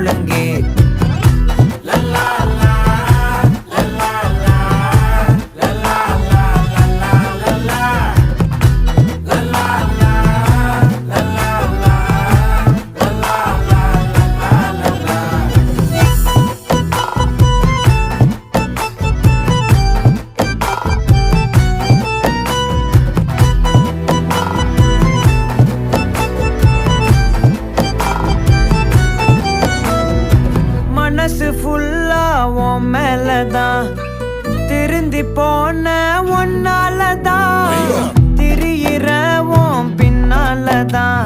முழங்கே. மனசு ஃபுல்லா உன் மேலதான், திருந்தி போன ஒன்னாலதான், திரியிற உன் பின்னாலதான்,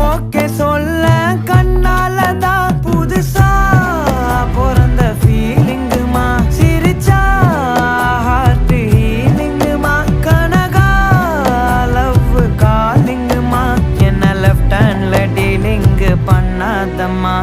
ஓகே சொல்ல கண்ணாலதான். புதுசா பிறந்த ஃபீலிங்குமா, சிரிச்சா ஹார்ட் ஹீலிங்குமா, கனகா லவ் காலிங்குமா, என்ன லெஃப்ட் ஹேண்ட்ல டீலிங்கு பண்ணாதம்மா.